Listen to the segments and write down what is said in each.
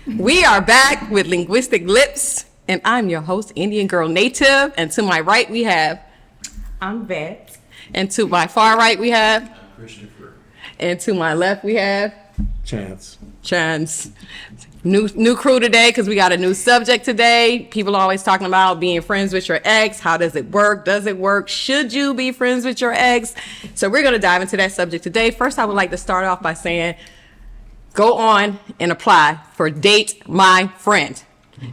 We are back with Linguistic Lips, and I'm your host, Indian Girl Native. And to my right, we have. I'm Vet. And to my far right, we have. Christopher. And to my left, we have. Chance. New crew today because we got a new subject today. People are always talking about being friends with your ex. How does it work? Does it work? Should you be friends with your ex? So we're going to dive into that subject today. First, I would like to start off by saying, go on and apply for Date My Friend.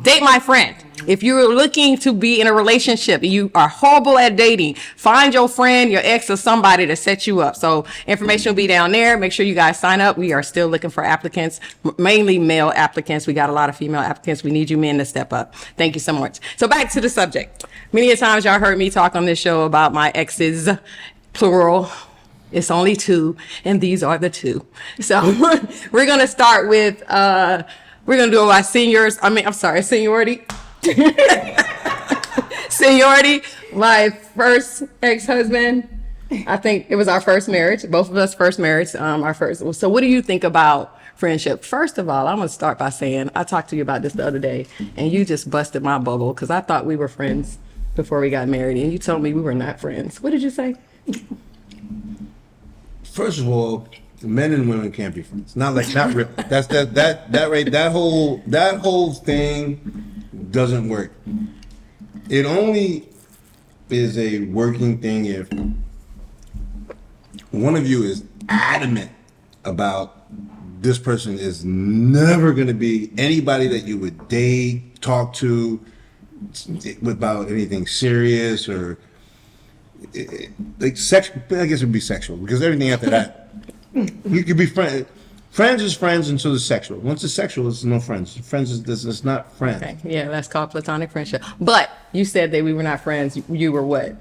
Date My Friend. If you're looking to be in a relationship and you are horrible at dating, find your friend, your ex, or somebody to set you up. So information will be down there. Make sure you guys sign up. We are still looking for applicants, mainly male applicants. We got a lot of female applicants. We need you men to step up. Thank you so much. So back to the subject. Many a times y'all heard me talk on this show about my exes, plural. It's only two, and these are the two. So we're going to start with, we're going to do our seniority. Seniority. My first ex-husband, I think it was our first marriage. Both of us first marriage, our first. So what do you think about friendship? First of all, I'm going to start by saying, I talked to you about this the other day, and you just busted my bubble because I thought we were friends before we got married, and you told me we were not friends. What did you say? First of all, men and women can't be friends. Not really. That's that whole thing doesn't work. It only is a working thing if one of you is adamant about this person is never going to be anybody that you would date, talk to about anything serious or like sex. I guess it would be sexual because everything after that, you could be friends. Friends is friends until it's sexual. Once it's sexual, it's no friends. Friends is it's not friends. Okay. Yeah, that's called platonic friendship. But you said that we were not friends. You were what?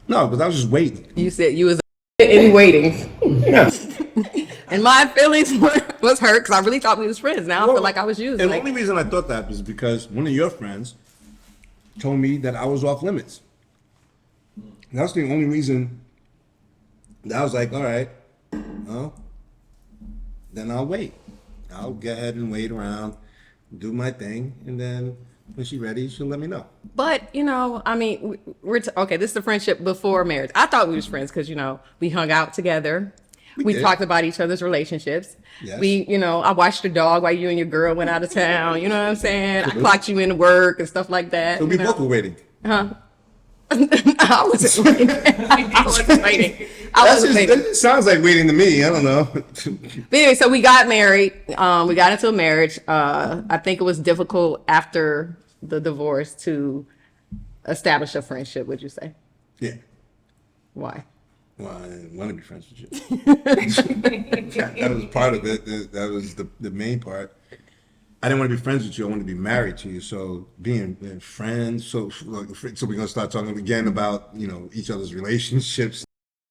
No, because I was just waiting. You said you was in waiting. Yeah. And my feelings was hurt because I really thought we was friends. Now I feel like I was used. And the only reason I thought that was because one of your friends told me that I was off limits. And that's the only reason that I was like, all right, well, then I'll wait. I'll go ahead and wait around, do my thing, and then when she's ready, she'll let me know. But, I mean, okay, this is the friendship before marriage. I thought we was friends because, we hung out together. We talked about each other's relationships. Yes. I watched your dog while you and your girl went out of town. You know what I'm saying? I clocked you into work and stuff like that. So we both were waiting. Huh? I wasn't waiting. I wasn't waiting. It sounds like waiting to me. I don't know. But anyway, so we got married. We got into a marriage. I think it was difficult after the divorce to establish a friendship, would you say? Yeah. Why? Well, I didn't want to be friends with you. That was part of it. That was the main part. I didn't want to be friends with you. I wanted to be married to you. So being friends, so we're gonna start talking again about each other's relationships.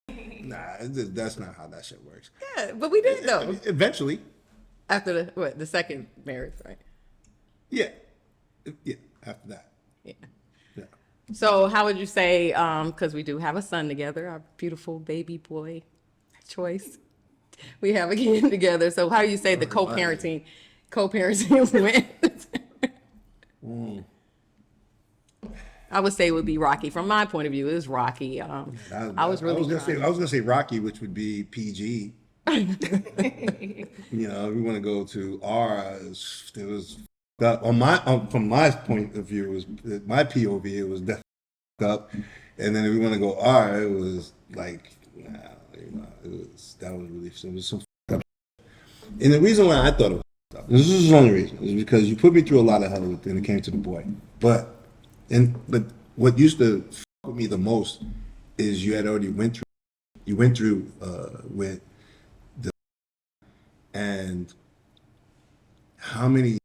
Nah, that's not how that shit works. Yeah, but we did though. Eventually. After the second marriage, right? Yeah. After that. Yeah. Yeah. So how would you say? Because we do have a son together, our beautiful baby boy choice. We have a kid together. So how do you say the co-parenting went? I would say it would be rocky. From my point of view, it was rocky. I was gonna say Rocky, which would be PG. We want to go to R. It was from my point of view, it was my POV. It was definitely up, and then if we want to go R, it was like, it was some up. And the reason why I thought it was up, this is the only reason, is because you put me through a lot of hell when it came to the boy. But what used to f with me the most is you had already went through with the, and how many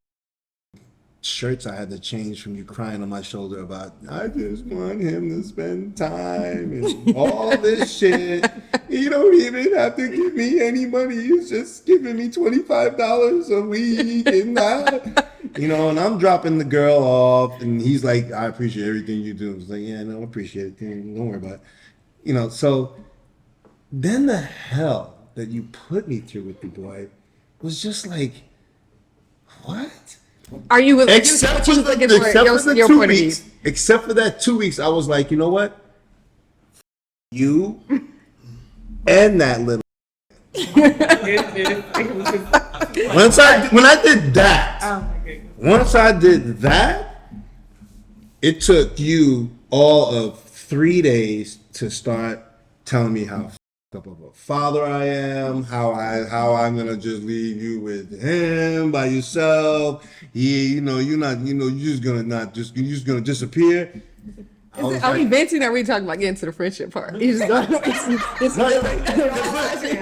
shirts I had to change from you crying on my shoulder about, I just want him to spend time and all this shit. You don't even have to give me any money. He's just giving me $25 a week and that. And I'm dropping the girl off and he's like, I appreciate everything you do. It's like, yeah, no, I appreciate it. Don't worry about it. So then the hell that you put me through with the boy was just like, what? Are you with Except for the, your 2 point of view? weeks. Except for that 2 weeks, I was like, you know what? You and that little. When I did that, Oh my goodness. once I did that, it took you all of 3 days to start telling me how up of a father I am, how I'm gonna just leave you with him by yourself. Yeah, you're just gonna disappear. Are we venting or are we talking about getting to the friendship part? You just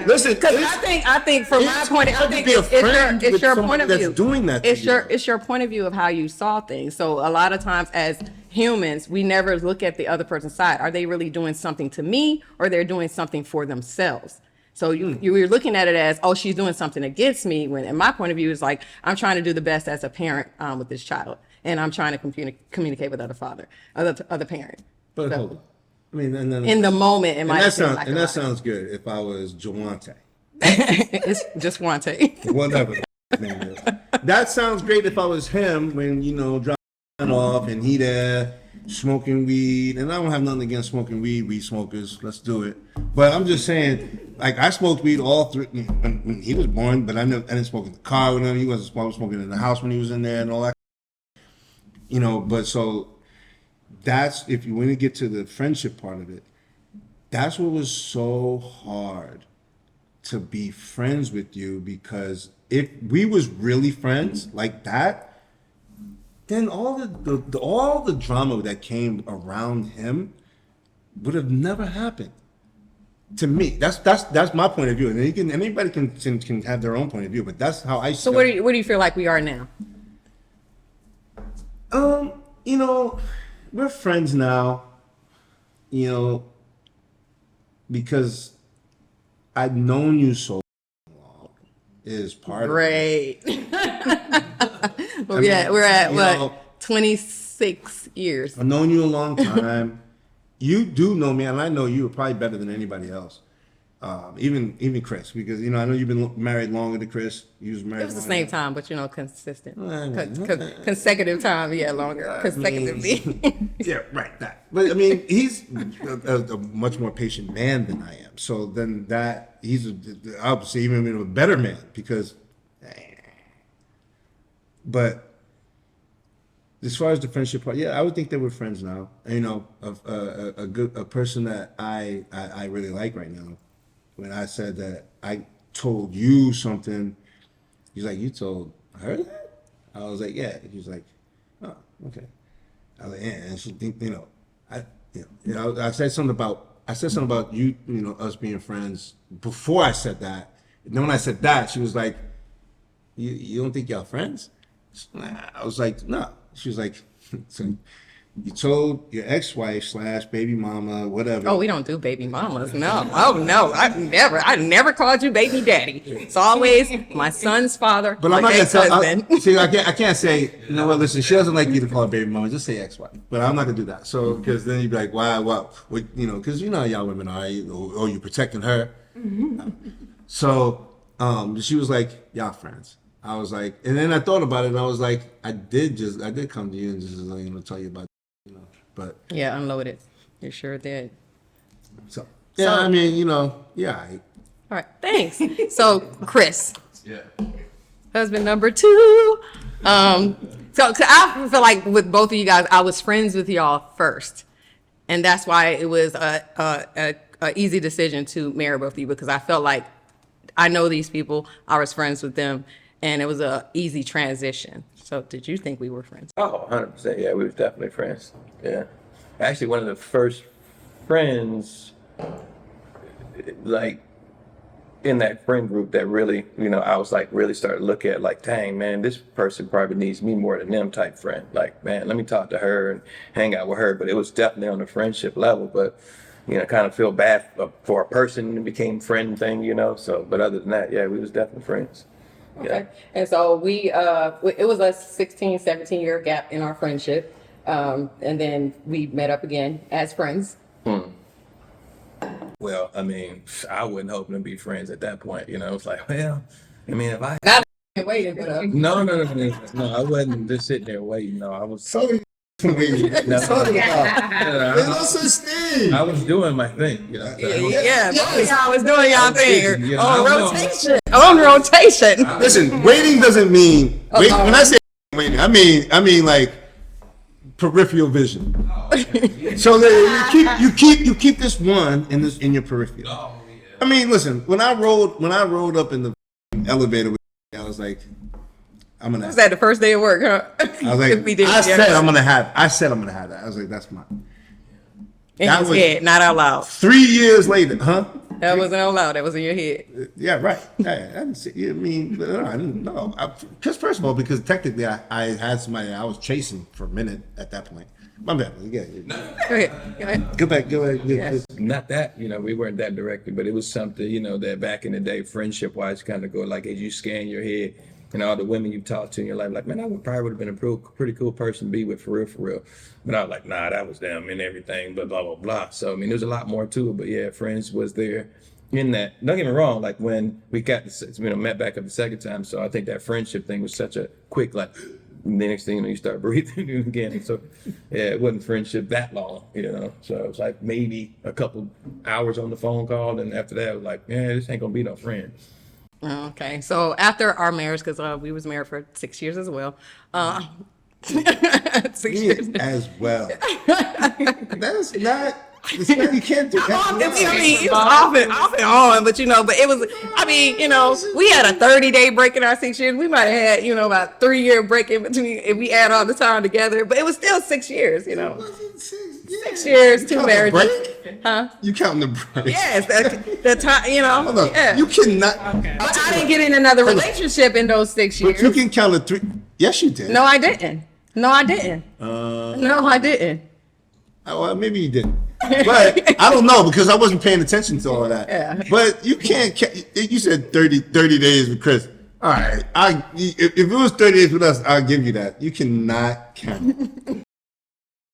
Listen, Because I think from my point, I think it's your point of view. Doing that to It's your point of view of how you saw things. So a lot of times as humans, we never look at the other person's side. Are they really doing something to me, or they're doing something for themselves? So you're looking at it as, oh, she's doing something against me. When in my point of view is like, I'm trying to do the best as a parent with this child, and I'm trying to communicate with other parent. But So, hold on. I mean, and then in the moment, it might feel like that sounds good if I was Jawante. it's just one take. Whatever his name is. That sounds great if I was him when, dropping off and he there smoking weed. And I don't have nothing against smoking weed smokers. Let's do it. But I'm just saying, like, I smoked weed all through when he was born, but I didn't smoke in the car with him. He wasn't smoking in the house when he was in there and all that. But so that's, if you want to get to the friendship part of it, that's what was so hard to be friends with you, because if we was really friends like that, then all the drama that came around him would have never happened. To me, that's my point of view, and anybody can have their own point of view, but that's how I. So where do you feel like we are now? We're friends now. Because I've known you so long is part of it. Great. We're at what, 26 years. I've known you a long time. You do know me, and I know you probably better than anybody else. Even Chris, because I know you've been married longer than Chris. You was married. It was the same time, but consistent. Well, Consecutive time, yeah, longer. Consecutively. Yeah, right. That, but I mean, he's a much more patient man than I am. So then he's obviously even a better man because. But as far as the friendship part, yeah, I would think that we're friends now. A person that I really like right now. When I said that I told you something, he's like, you told her that? I was like, yeah. He's like, oh, okay. I was like, yeah. And she think, I said something about you, us being friends before I said that. And then when I said that, she was like, you don't think y'all friends? I was like, no. She was like, so you told your ex-wife / baby mama, whatever. Oh, we don't do baby mamas. No. Oh no. I never called you baby daddy. It's always my son's father. But I'm not gonna tell. See, I can't say. Listen, she doesn't like you to call her baby mama. Just say ex-wife. But I'm not gonna do that. So, because then you'd be like, why? What? Because how y'all women are. Or you protecting her. So, she was like, y'all friends. I was like, and then I thought about it, and I was like, I did come to you and just tell you about. But yeah, unloaded. You sure did. So yeah, I mean, yeah. All right, thanks. So Chris, Yeah. husband number 2. So 'cause I feel like with both of you guys, I was friends with y'all first, and that's why it was a easy decision to marry both of you, because I felt like I know these people, I was friends with them, and it was a easy transition. So did you think we were friends? Oh, 100%. Yeah, we was definitely friends. Yeah. Actually, one of the first friends, like, in that friend group that really, I was like, really started to look at, like, dang, man, this person probably needs me more than them type friend. Like, man, let me talk to her and hang out with her. But it was definitely on the friendship level. But, kind of feel bad for a person, it became friend thing, So, but other than that, yeah, we was definitely friends. Okay. Yeah. And so it was a 16, 17 year gap in our friendship. And then we met up again as friends. Well, I mean, I wasn't hoping to be friends at that point. It's like, well, I mean, if I Not Waiting for them. No. I wasn't just sitting there waiting. No, I was. So waiting. No. Talking about. I There's no was, such thing. I was doing my thing. You know. Yeah, y'all was doing y'all thing You know, on I know. rotation. On rotation. Listen, waiting doesn't mean wait. When I say waiting, I mean like peripheral vision. So that you keep this one in your peripheral. I mean, listen. When I rolled up in the elevator, I was like, I'm gonna. Was that the first day of work, huh? I was like, We did, I said yeah. I'm gonna have that. I was like, that's mine. In that his was- head, not out loud. 3 years later, huh? That wasn't out loud. That was in your head. Yeah, right. I didn't see. I mean, no. Because first of all, because technically, I had somebody I was chasing for a minute at that point. My bad. Yeah. Go ahead. Go back. Yeah. Not that, we weren't that directed, but it was something, that back in the day, friendship wise, kind of go like, as you scan your head and all the women you've talked to in your life, like, man, I probably would have been a pretty cool person to be with for real. But I was like, nah, that was them and everything, blah, blah, blah, blah. So, I mean, there's a lot more to it, but yeah, friends was there in that. Don't get me wrong, like when we got, met back up the second time. So I think that friendship thing was such a quick, like, and the next thing you start breathing again. So, yeah, it wasn't friendship that long, So it was like maybe a couple hours on the phone call, and after that, I was like, yeah, this ain't gonna be no friend. Okay. So after our marriage, because we was married for 6 years as well. 6 years. As well. That's not. It's not, you can't do that. I mean, it was off and on, but but it was, we had a 30-day break in our 6 years. We might have had, about 3-year break in between if we add all the time together, but it was still 6 years, 6 years, 2 marriages. Huh? You counting the break? Yes, the time, Hold on. yeah. You cannot. But I didn't get in another relationship in those 6 years. But you can count the 3. Yes, you did. No, I didn't. No, I didn't. Oh, well, maybe you didn't. But I don't know because I wasn't paying attention to all of that. Yeah. But you can't. You said 30 days with Chris. All right. If it was 30 days with us, I'll give you that. You cannot count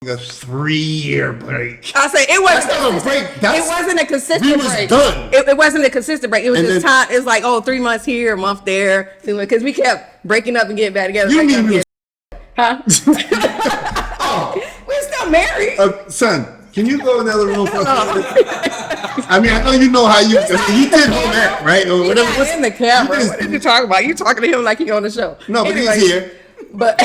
a 3-year break. I say it wasn't. That's not a break. It wasn't a consistent we was break. done. It wasn't a consistent break. It was And just then- time. It's like 3 months here, a month there, because we kept breaking up and getting back together. You breaking mean up we and we're still married. Son, can you go in the other room for a minute? I mean, I know you know how you did all that, right? Or He's whatever. not in the camera. you What are you talking about? You talking to him like he on the show. No, but Anyway, he's here. But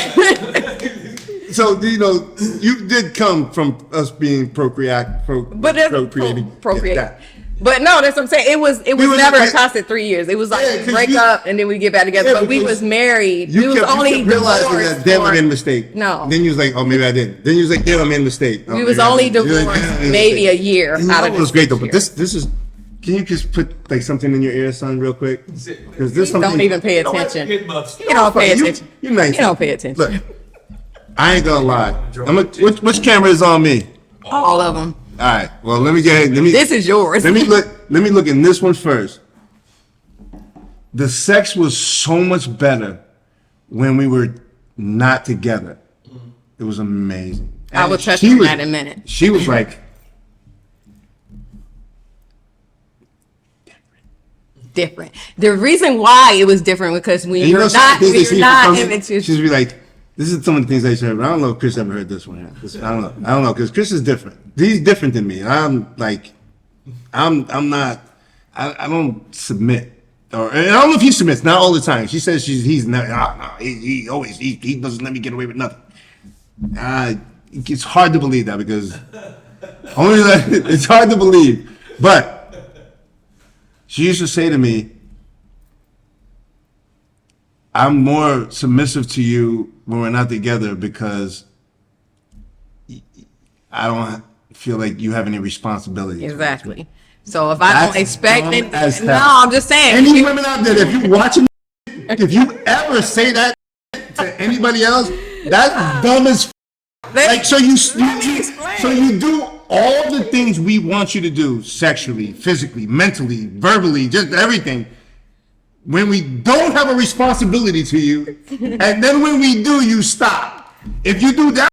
So you did come from us being procreating. procreate. That. But no, that's what I'm saying. It was was- never a constant 3 years. It was like Yeah, 'cause break you- up and then we get back together. Yeah, but we because was married. You we was kept only realizing divorced. that damn, I made a for- mistake. No. Then you was like, oh, maybe I didn't. Then you was like, damn, I made a mistake. Oh, We was maybe I only didn't. You're like, divorced "Damn, I made maybe a mistake." year And out that of was this great though. year. But this is. Can you just put like something in your ear, son, real quick? Because this Don't even pay attention. You don't pay attention. You nice. You don't pay attention. Look, I ain't gonna lie. Which camera is on me? All of them. All right. Well, let me get ahead. This is yours. Let me look in this one first. The sex was so much better when we were not together. It was amazing. I will And touch she on was- that in a minute. She was like, Different. The reason why it was different because when and you know, you're some not, things when they see you're from not company, in it, she'd be like, this is some of the things I said, but I don't know if Chris ever heard this one. Yet. I don't know, because Chris is different. He's different than me. I'm like, I'm not, I don't submit. Or and I don't know if he submits, not all the time. She says he's not, no, he always, he doesn't let me get away with nothing. It's hard to believe that because, it's hard to believe. But she used to say to me, I'm more submissive to you when we're not together because I don't feel like you have any responsibility. exactly. So if I don't That's expect dumb it, as no, hell. I'm just saying. Any women out there, if you're watching, if you ever say that to anybody else, that's dumb as like, so you do all the things we want you to do sexually, physically, mentally, verbally, just everything. When we don't have a responsibility to you, and then when we do, you stop. If you do that,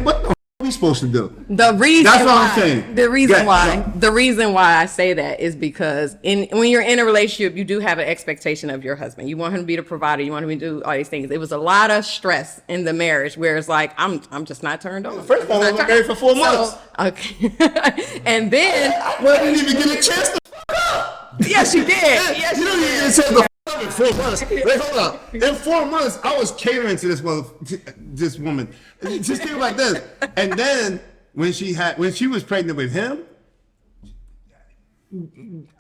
what the f*** are we supposed to do? The reason That's what why, I'm saying. The reason Yeah, why, yeah. the reason why I say that is because when you're in a relationship, you do have an expectation of your husband. You want him to be the provider. You want him to do all these things. It was a lot of stress in the marriage where it's like I'm just not turned on. First of all, I was married for 4 months. So, okay, and then I didn't even get a chance to yes, you did. Yes, you you don't even did. get a chance to in 4 months. Wait, hold up. In 4 months, I was catering to this woman. Just think like this. And then when she was pregnant with him,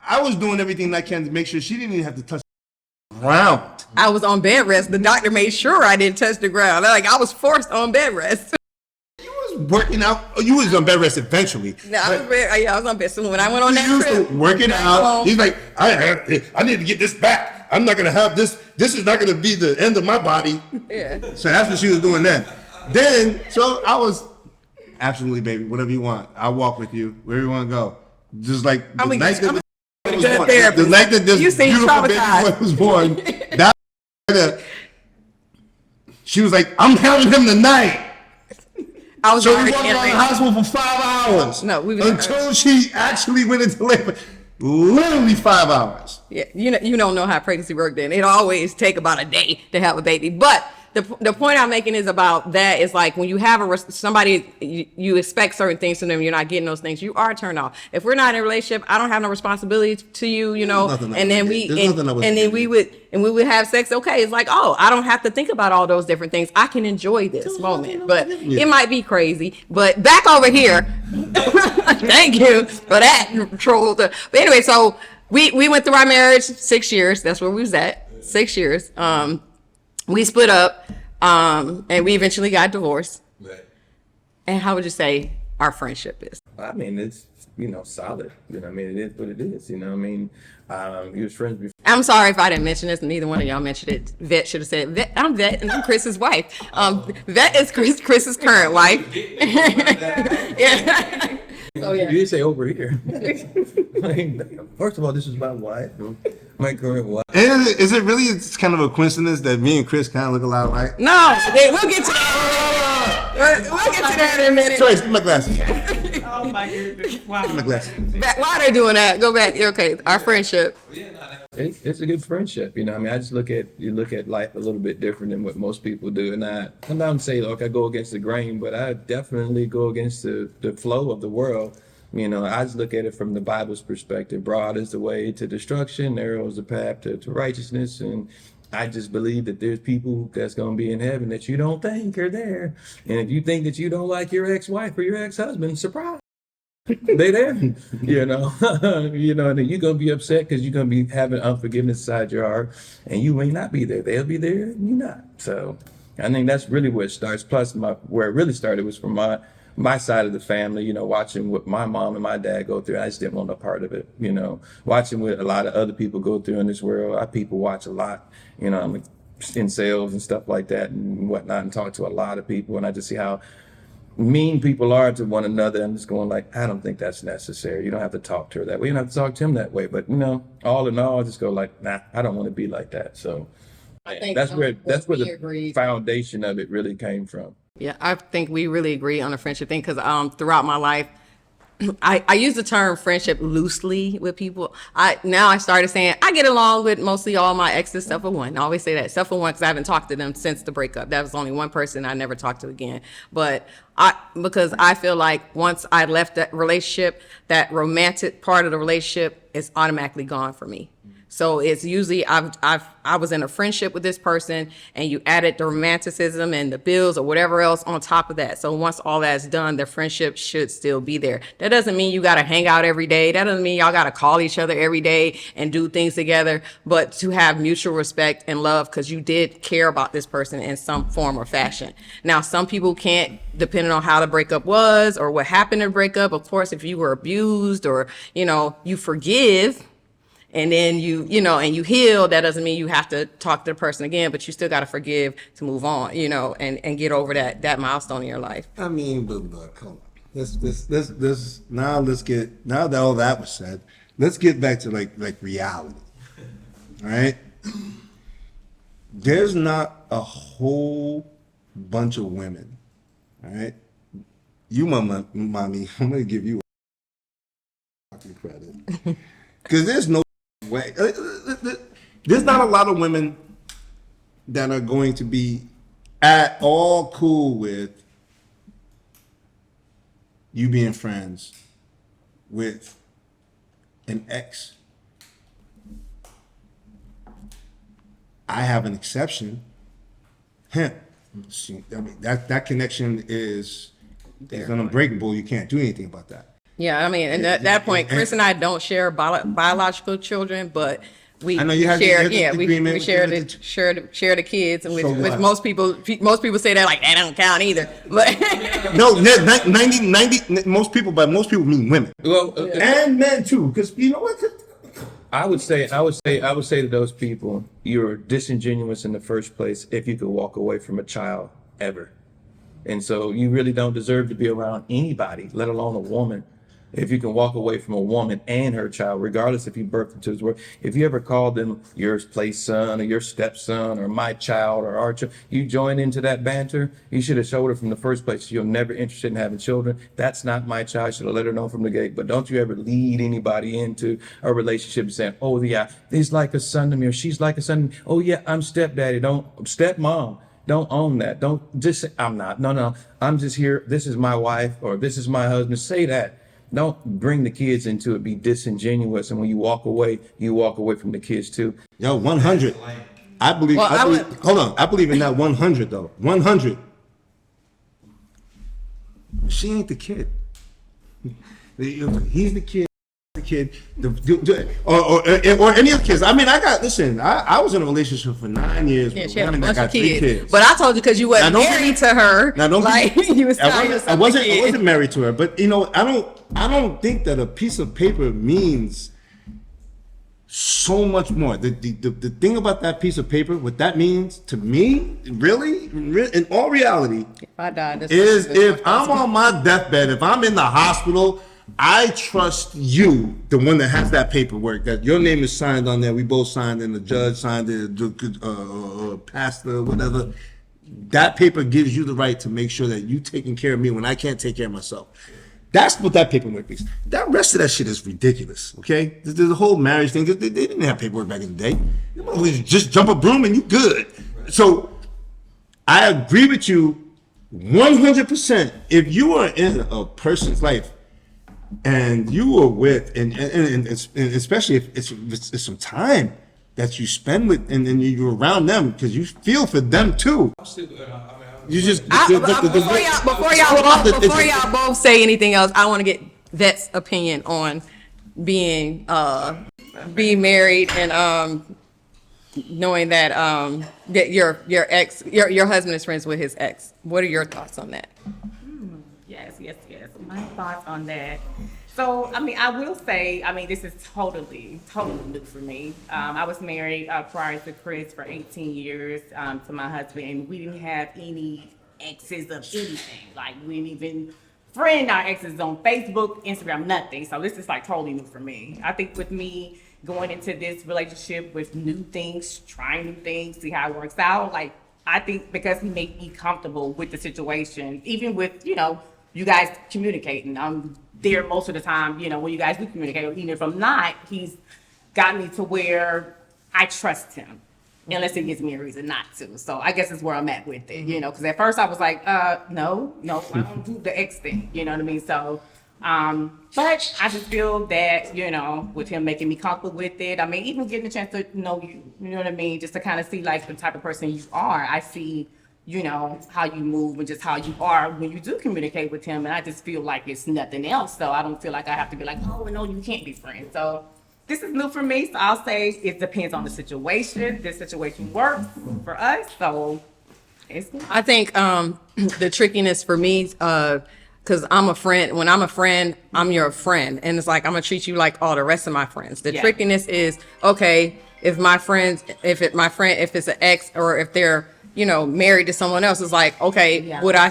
I was doing everything I can to make sure she didn't even have to touch the ground. I was on bed rest. The doctor made sure I didn't touch the ground. Like I was forced on bed rest. You was working out. You was on bed rest eventually. No, I was on bed. So when I went on that He used trip, to working out. home. He's like, I need to get this back. I'm not gonna have this. This is not gonna be the end of my body. Yeah. So that's what she was doing then. So I was absolutely, baby, whatever you want. I'll walk with you wherever you want to go. Just like the night that a good therapist. the night that this You seem beautiful baby traumatized. boy was born. She was like, I'm having him tonight. I was So we already walked in around the labor. hospital for 5 hours. No, we was until she actually went into labor. Literally 5 hours. Yeah, you don't know how pregnancy worked. Then it always take about a day to have a baby. But the point I'm making is about that is like when you have somebody you expect certain things from them, you're not getting those things, you are turned off. If we're not in a relationship, I don't have no responsibility to you, you know. And then we would have sex. Okay, it's like, oh, I don't have to think about all those different things. I can enjoy this moment, but it might be crazy. But back over here, thank you for that troll. But anyway, so we went through our marriage 6 years. That's where we was at. 6 years. We split up, and we eventually got divorced. Right. And how would you say our friendship is? I mean, it's, solid. I mean, it is what it is. I mean, you was friends before. I'm sorry if I didn't mention this. Neither one of y'all mentioned it. Vet should have said, Vet, I'm Vet, and I'm Chris's wife. Vet is Chris's current wife. Yeah. Oh, yeah. You didn't say over here. First of all, this is my wife, my current wife. And is it really it's kind of a coincidence that me and Chris kind of look a lot alike? No, we'll get to that. We'll get to that in a minute. Trace, give me my glasses. Oh my goodness. Wow. Give me my glasses. Why they're doing that? Go back. Okay, our friendship. It's a good friendship, I mean, I just look at life a little bit different than what most people do, and I don't say like I go against the grain, but I definitely go against the flow of the world. I just look at it from the Bible's perspective. Broad is the way to destruction, narrow is the path to righteousness, and I just believe that there's people that's going to be in heaven that you don't think are there, and if you think that you don't like your ex-wife or your ex-husband, surprise. They there, and you're gonna be upset because you're gonna be having unforgiveness inside your heart, and you may not be there. They'll be there, and you're not. So, I think that's really where it starts. Plus, where it really started was from my side of the family. Watching what my mom and my dad go through, I just didn't want no part of it. Watching what a lot of other people go through in this world. People watch a lot. I'm in sales and stuff like that and whatnot, and talk to a lot of people, and I just see how mean people are to one another. I'm just going like, I don't think that's necessary. You don't have to talk to her that way. You don't have to talk to him that way. But all in all, I just go like, nah, I don't want to be like that. So I think that's where we the agreed. foundation of it really came from. Yeah, I think we really agree on the friendship thing because throughout my life, I use the term friendship loosely with people. I started saying I get along with mostly all my exes except for one. I always say that except for one because I haven't talked to them since the breakup. That was only one person I never talked to again. But because I feel like once I left that relationship, that romantic part of the relationship is automatically gone for me. So it's usually I was in a friendship with this person and you added the romanticism and the bills or whatever else on top of that. So once all that's done, the friendship should still be there. That doesn't mean you got to hang out every day. That doesn't mean y'all got to call each other every day and do things together, but to have mutual respect and love because you did care about this person in some form or fashion. Now, some people can't, depending on how the breakup was or what happened in the breakup. Of course, if you were abused or, you forgive, and then you heal, that doesn't mean you have to talk to the person again, but you still got to forgive to move on, and get over that milestone in your life. I mean, but look, hold on. Now that all that was said, let's get back to like reality. All right? There's not a whole bunch of women, all right? you, mommy, I'm gonna give you fucking credit because there's no way. There's not a lot of women that are going to be at all cool with you being friends with an ex. I have an exception. Him. See, I mean, that connection is unbreakable. You can't do anything about that. Yeah, I mean, and at that point, Chris and I don't share biological children, but we I know you have the- share. you have the Yeah, agreement we with share the- share the kids, and which So what? most people say that like that don't count either. But No, 90, most people mean women Well, and men too. Because you know what? I would say to those people, you're disingenuous in the first place if you could walk away from a child ever. And so you really don't deserve to be around anybody, let alone a woman. If you can walk away from a woman and her child, regardless if you birthed into this world, if you ever called them your play son or your stepson or my child or our child, you join into that banter, you should have showed her from the first place you're never interested in having children. That's not my child. I should have let her know from the gate. But don't you ever lead anybody into a relationship saying, oh yeah, he's like a son to me or she's like a son to me. Oh yeah, I'm stepdaddy. Don't stepmom. Don't own that. Don't just say, I'm not. No. I'm just here. This is my wife or this is my husband. Say that. Don't bring the kids into it. Be disingenuous. And when you walk away from the kids too. Yo, 100. I believe. Well, Hold on. I believe in that 100 though. 100. She ain't the kid. He's the kid. The kid, or any of the kids. I mean, I was in a relationship for 9 years. yeah, with she had a women that bunch got of 3 kids. But I told you because you wasn't Now, don't married get to her. Now, don't like get- you was telling I yourself wasn't married to her, but you know, I don't think that a piece of paper means so much more. The thing about that piece of paper, what that means to me, really, in all reality, If I died, this is was if I'm on my deathbed, if I'm in the hospital, I trust you, the one that has that paperwork, that your name is signed on there. We both signed, and the judge signed it, pastor, whatever. That paper gives you the right to make sure that you taking care of me when I can't take care of myself. That's what that paperwork means. That rest of that shit is ridiculous. Okay, the whole marriage thing. They didn't have paperwork back in the day. You just jump a broom and you good. So I agree with you 100%. If you are in a person's life and you are with, and especially if it's some time that you spend with, and then you're around them because you feel for them too. You just Before y'all both say anything else, I want to get Vet's opinion on being married and knowing that that your husband is friends with his ex. What are your thoughts on that? Yes. My thoughts on that. So, I mean, I will say, this is totally new for me. I was married prior to Chris for 18 years to my husband, and we didn't have any exes of anything. Like, we didn't even friend our exes on Facebook, Instagram, nothing. So this is like totally new for me. I think with me going into this relationship with new things, trying new things, see how it works out, like, I think because he made me comfortable with the situation, even with, you guys communicating. I'm there most of the time, when you guys do communicate, or even if I'm not, he's got me to where I trust him, unless it gives me a reason not to. So I guess that's where I'm at with it, because at first I was like, no, I don't do the X thing, you know what I mean? So, but I just feel that, with him making me comfortable with it, even getting a chance to know you, you know what I mean? Just to kind of see like the type of person you are. I see, how you move and just how you are when you do communicate with him. And I just feel like it's nothing else. So I don't feel like I have to be like, oh, no, you can't be friends. So this is new for me. So I'll say it depends on the situation. This situation works for us. So it's good. I think the trickiness for me, because I'm a friend. When I'm a friend, I'm your friend, and it's like I'm gonna treat you like all the rest of my friends. The trickiness is okay if if it's an ex or if they're married to someone else. It's like okay, would I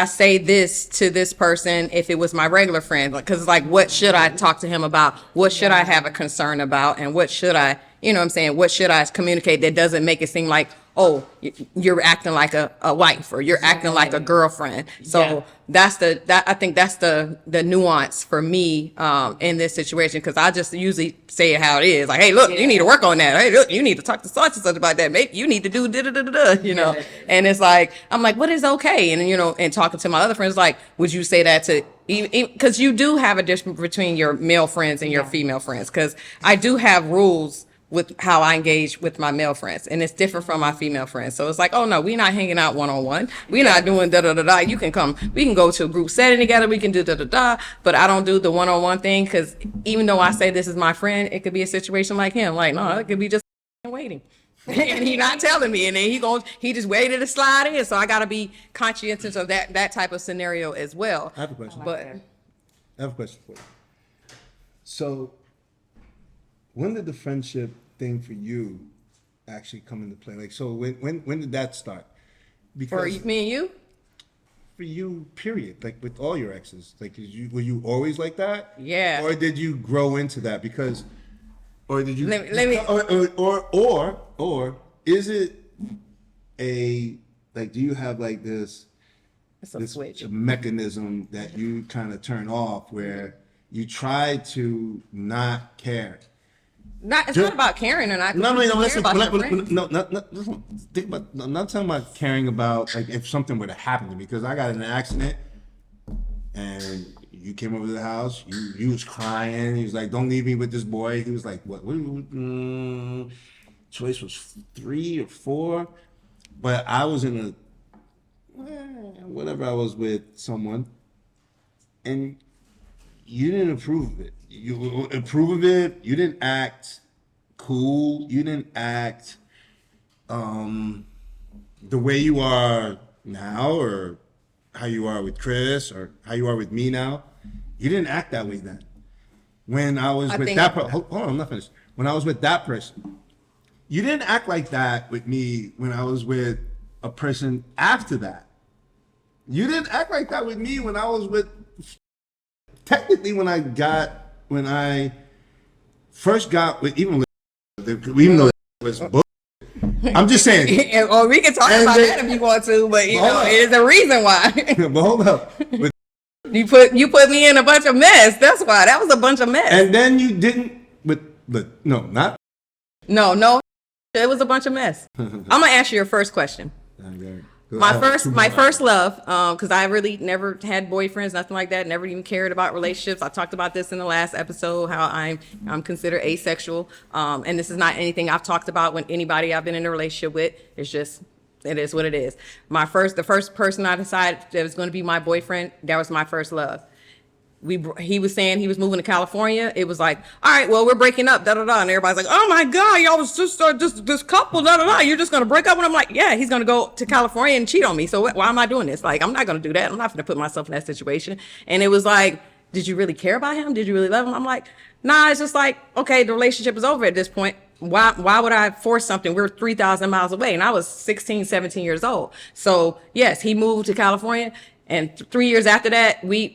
say this to this person if it was my regular friend? Because it's like, what should I talk to him about? What should I have a concern about? And what should I, what should I communicate that doesn't make it seem like, oh, you're acting like a wife, or you're acting like a girlfriend. So I think that's the nuance for me in this situation, because I just usually say it how it is. Like, hey, look, you need to work on that. Hey, look, you need to talk to such and such about that. Maybe you need to do you know. And it's like, I'm like, what is okay? And and talking to my other friends, like, would you say that to, because you do have a difference between your male friends and your female friends, because I do have rules with how I engage with my male friends, and it's different from my female friends. So it's like, oh no, we're not hanging out one-on-one. We're not doing da-da-da-da. You can come, we can go to a group setting together, we can do da-da-da, but I don't do the one-on-one thing, because even though I say this is my friend, it could be a situation like him. Like, no, it could be just waiting. And he not telling me, and then he just waited to slide in. So I got to be conscientious of that type of scenario as well. I have a question. But I have a question for you. So, when did the friendship thing for you actually come into play? Like, so when did that start? for me and you, for you, period. Like with all your exes, like were you always like that? Yeah. Or did you grow into that because, or did you? Let me or is it a like? Do you have like this? it's a switch. Mechanism that you kind of turn off where you try to not care. It's not about caring or not. No, listen. About your friends. Listen, think about. I'm not talking about caring about like if something were to happen to me, because I got in an accident and you came over to the house. You was crying. He was like, "Don't leave me with this boy." He was like, "What? Choice was 3 or 4," but I was in a whatever. I was with someone, and you didn't approve of it. You approve of it. You didn't act cool. You didn't act the way you are now, or how you are with Chris, or how you are with me now. You didn't act that way then. When I was with that person, hold on, I'm not finished. When I was with that person, you didn't act like that with me when I was with a person after that. You didn't act like that with me when I was with. Technically, when I first got with, even though it was bull, I'm just saying. Or we can talk about that if you want to, but it is a reason why. But hold up, you put me in a bunch of mess. That's why that was a bunch of mess. And then you didn't. But no, not. No, it was a bunch of mess. I'm gonna ask you your first question. My first love, because I really never had boyfriends, nothing like that. Never even cared about relationships. I talked about this in the last episode, how I'm considered asexual, and this is not anything I've talked about with anybody I've been in a relationship with. It's just, it is what it is. The first person I decided that was going to be my boyfriend, that was my first love. He was saying he was moving to California. It was like, all right, well, we're breaking up, da da da. And everybody's like, oh my God, y'all was just this couple, da da da. You're just gonna break up? And I'm like, yeah, he's gonna go to California and cheat on me. So why am I doing this? Like, I'm not gonna do that. I'm not gonna put myself in that situation. And it was like, did you really care about him? Did you really love him? I'm like, nah. It's just like, okay, the relationship is over at this point. Why would I force something? We're 3,000 miles away, and I was 16, 17 years old. So yes, he moved to California. And 3 years after that, we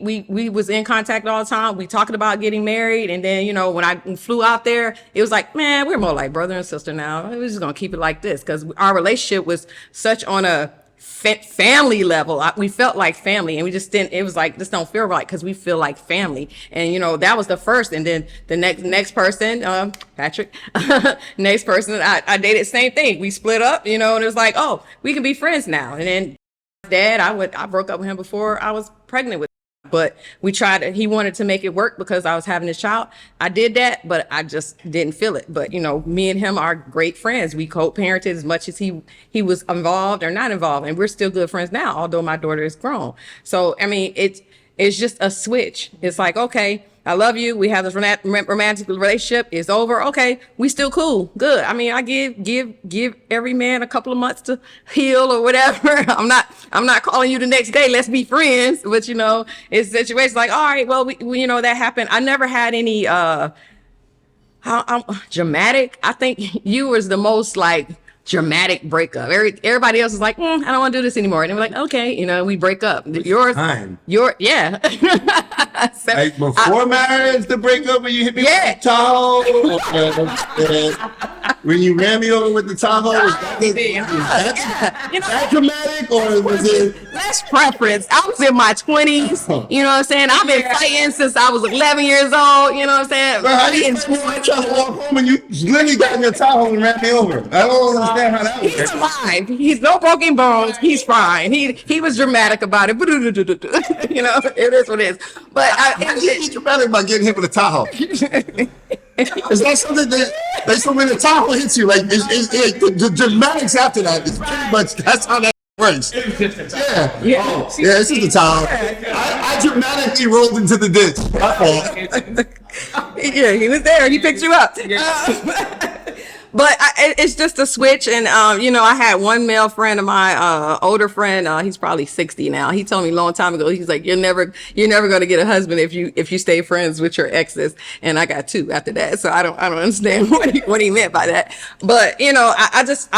was in contact all the time. We talking about getting married. And then, when I flew out there, it was like, man, we're more like brother and sister now. We're just going to keep it like this, because our relationship was such on a family level. We felt like family, and we just didn't, it was like, this don't feel right, because we feel like family. And, that was the first. And then the next person, Patrick, next person, I dated, same thing. We split up, and it was like, oh, we can be friends now. And then Dad, I broke up with him before I was pregnant with him. But we tried, he wanted to make it work because I was having this child. I did that, but I just didn't feel it. But, me and him are great friends. We co-parented as much as he was involved or not involved. And we're still good friends now, although my daughter is grown. So, I mean, it's just a switch. It's like, okay, I love you. We have this romantic relationship. It's over. Okay, we still cool. Good. I mean, I give every man a couple of months to heal or whatever. I'm not calling you the next day, let's be friends. But it's situations like, all right, well, we that happened. I never had any I'm dramatic. I think you was the most like dramatic breakup. Everybody else is like, I don't want to do this anymore. And we're like, okay, we break up. Yeah. So, like before marriage, the breakup, when you hit me with the toe. when you ran me over with the Tahoe? Was that dramatic, or was it? That's preference. I was in my 20s. You know what I'm saying? I've been fighting since I was 11 years old. You know what I'm saying? Bro, how you trying to walk home and you literally got in your Tahoe and ran me over? I don't understand how that works. He's alive. He's no broken bones. He's fine. He was dramatic about it. You know, it is what it is. But He's dramatic about getting hit with a Tahoe. It's not something that so when the Tahoe hits you, like it's the dramatics after that. It's pretty much that's how that works. Yeah. This is the Tahoe. I dramatically rolled into the ditch. My fault. Yeah, he was there. He picked you up. But it's just a switch, and you know, I had one male friend of mine, older friend. He's probably 60 now. He told me a long time ago. He's like, "You're never going to get a husband if you stay friends with your exes." And I got two after that, so I don't understand what he meant by that. But you know, I just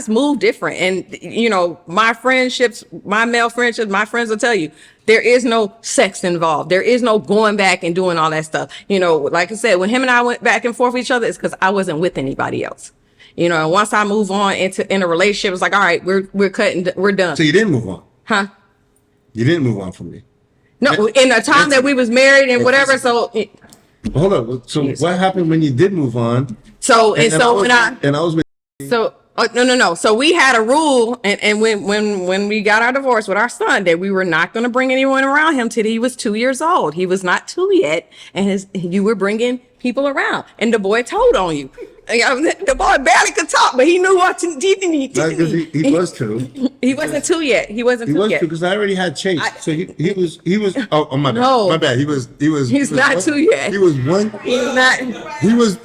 move different, and you know, my friendships, my male friendships, my friends will tell you. There is no sex involved. There is no going back and doing all that stuff. You know, like I said, when him and I went back and forth with each other, it's because I wasn't with anybody else. You know, and once I move on in a relationship, it's like, all right, we're done. So you didn't move on? Huh? You didn't move on from me? No, in the time that we was married and whatever. So hold on. So what happened when you did move on? So when I was with. So no. So we had a rule, and when we got our divorce with our son, that we were not going to bring anyone around him till he was 2 years old. He was not 2 yet, and you were bringing people around, and the boy told on you. The boy barely could talk, but he knew what to do. He was 2. He wasn't 2 yet. He wasn't 2 yet. Because I already had Chase. So he was. Oh my bad. No. My bad. He was. He's not 2 yet. He was 1. He's not. He was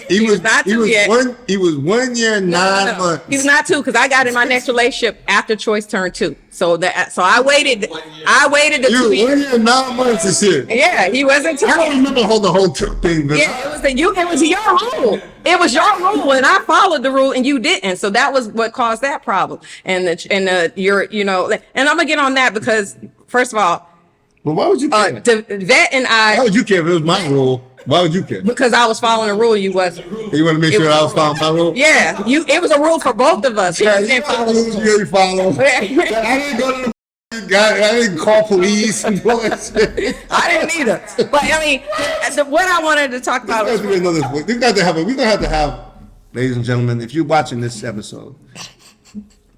not 2 yet. 1. He was 1 year 9 months. He's not 2 because I got in my next relationship after Choice turned 2. So I waited. I waited the 2 years. 1 year 9 months and shit. Yeah, he wasn't 2. I don't remember the whole 2 thing. But Yeah, it was your rule. It was your rule, and I followed the rule, and you didn't. So that was what caused that problem. And and I'm gonna get on that because first of all, but why would you care? the vet and I. Why would you care if it was my rule? Why would you care? Because I was following a rule, you wasn't. You want to make sure I was following my rule? Yeah, it was a rule for both of us. Yeah, You didn't follow the rule. you follow. I didn't go to the guy. I didn't call police and all that shit. I didn't either. But I mean, what I wanted to talk about was We're gonna have to have, ladies and gentlemen, if you're watching this episode,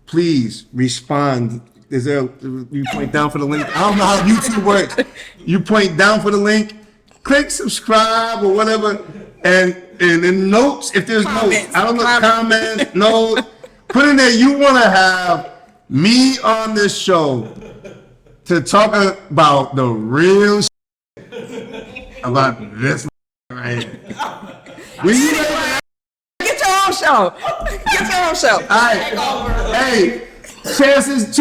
please respond. You point down for the link? I don't know how YouTube works. You point down for the link, click subscribe or whatever, and in notes, if there's notes, I don't know, comments, notes, put in there, you want to have me on this show to talk about the real about this right here. get your own show. Get your own show. All right. Hey, chances.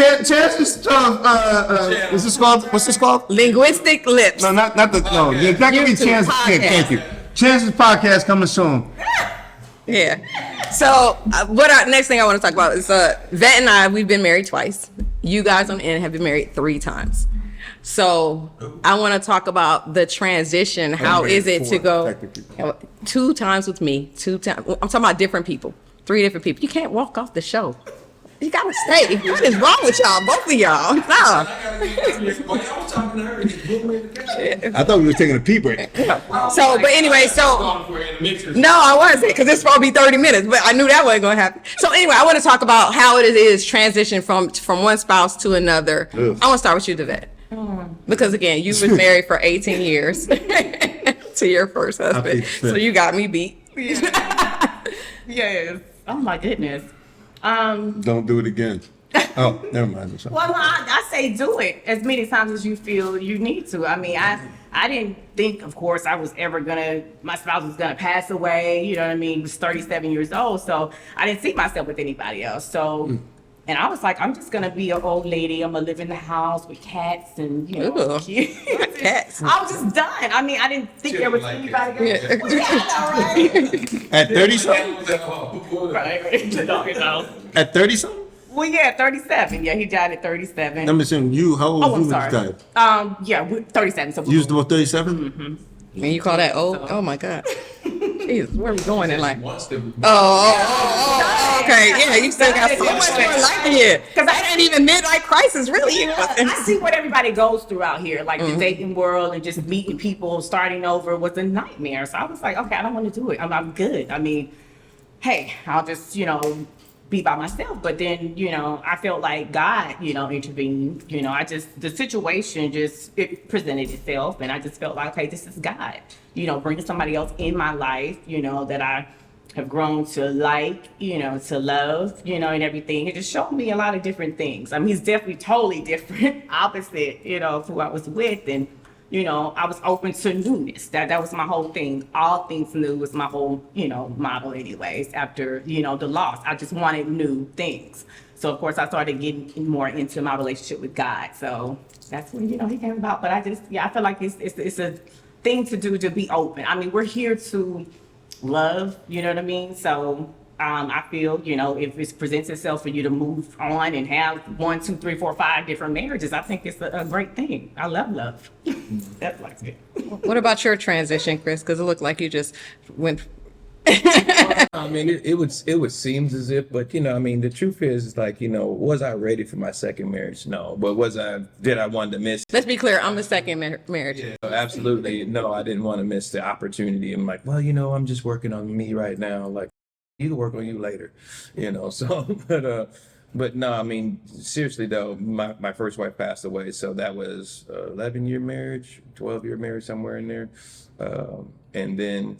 What's this called? Linguistic Lips. No, not the. No, that can be Chances. Thank you. Chances podcast coming soon. Yeah. So next thing I want to talk about is Vet and I. We've been married twice. You guys on the end have been married 3 times. So I want to talk about the transition. How is it to go 2 times with me? 2 times. I'm talking about different people. 3 different people. You can't walk off the show. You gotta stay. What is wrong with y'all? Both of y'all. No. I thought we were taking a pee break. So, but anyway, no, I wasn't, because it's supposed to be 30 minutes, but I knew that wasn't going to happen. So anyway, I want to talk about how it is transition from one spouse to another. I want to start with you, the vet. Because again, you was married for 18 years to your first husband. So you got me beat. Yes. Oh my goodness. Don't do it again. Oh, never mind. Well, I say do it as many times as you feel you need to. I mean, I didn't think, of course, I was ever my spouse was gonna pass away. You know what I mean? I was 37 years old, so I didn't see myself with anybody else. So, and I was like, I'm just gonna be an old lady. I'm gonna live in the house with cats and Cats. I was just done. I mean, I didn't think there was anybody else. At 30 something? At 30 something? Well, yeah, 37. Yeah, he died at 37. I'm assuming you. How old Oh, you I'm when sorry. you died? Yeah, 37. So You was about 37? And you call that old? Oh my God. Jesus, where are we going in life? Wants to. Okay, yeah, you still got so much more life here. Because I ain't even midlife crisis, really. I see what everybody goes through out here, like the dating world and just meeting people, starting over was a nightmare. So I was like, okay, I don't want to do it. I'm good. I mean, hey, I'll just, be by myself. But then, I felt like God, intervened. The situation it presented itself, and I just felt like, okay, this is God, bringing somebody else in my life, that I have grown to like, to love, and everything. It just showed me a lot of different things. I mean, he's definitely totally different, opposite, of who I was with. And, I was open to newness. That was my whole thing. All things new was my whole, model anyways. After, the loss, I just wanted new things. So of course I started getting more into my relationship with God. So that's when, he came about. But I feel like it's a thing to do, to be open. I mean, we're here to love, you know what I mean? So I feel, if it presents itself for you to move on and have 1, 2, 3, 4, 5 different marriages, I think it's a great thing. I love. That's like it. What about your transition, Chris? Because it looked like you just went. I mean, it would seem as if, but the truth is like, was I ready for my second marriage? No. But did I want to miss? Let's be clear, I'm the second marriage. Yeah, absolutely. No, I didn't want to miss the opportunity. I'm like, well, I'm just working on me right now. Like, you can work on you later, so, but no, I mean, seriously though, my first wife passed away. So that was 11-year marriage, 12-year marriage, somewhere in there. And then,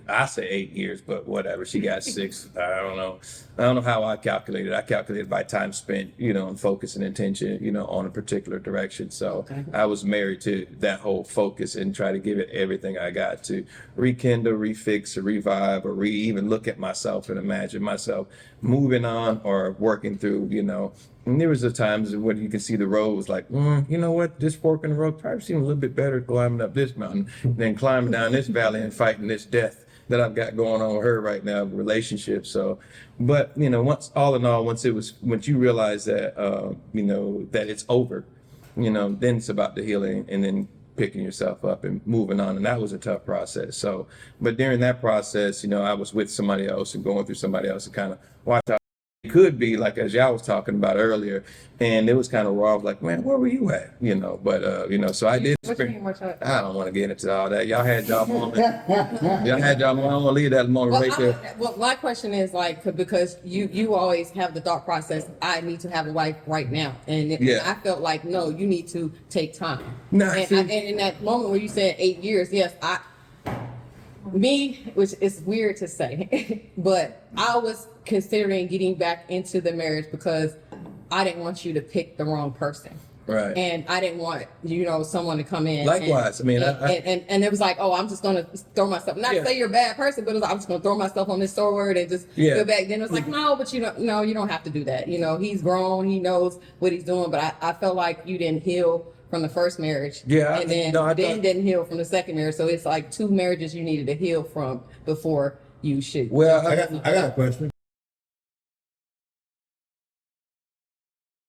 I say 8 years, but whatever. She got 6. I don't know. I don't know how I calculated. I calculated by time spent, and focus and intention, on a particular direction. So I was married to that whole focus and try to give it everything I got to rekindle, refix, or revive, or even look at myself and imagine myself moving on or working through, And there was the times when you can see the road was like, you know what, this fork in the road probably seemed a little bit better climbing up this mountain than climbing down this valley and fighting this death that I've got going on with her right now, relationship. So, but once all in all, once you realize that, that it's over, then it's about the healing and then picking yourself up and moving on. And that was a tough process. So, but during that process, I was with somebody else and going through somebody else and kind of watch out. It could be like, as y'all was talking about earlier, and it was kind of raw, like, man, where were you at? But, so I did. I don't want to get into all that. Y'all had y'all moment. Y'all had y'all moment. I'm going to leave that moment right there. Well, my question is like, because you always have the thought process, I need to have a wife right now. And I felt like, no, you need to take time. And in that moment where you said 8 years, yes, which is weird to say, but I was considering getting back into the marriage because I didn't want you to pick the wrong person. Right. And I didn't want, someone to come in. Likewise. And it was like, oh, I'm just going to throw myself, not say you're a bad person, but it was like, I'm just going to throw myself on this sword and just go back. Then it was like, no, but you don't have to do that. He's grown, he knows what he's doing, but I felt like you didn't heal from the first marriage. Yeah. And then didn't heal from the second marriage. So it's like 2 marriages you needed to heal from before you should. Well, I got a question.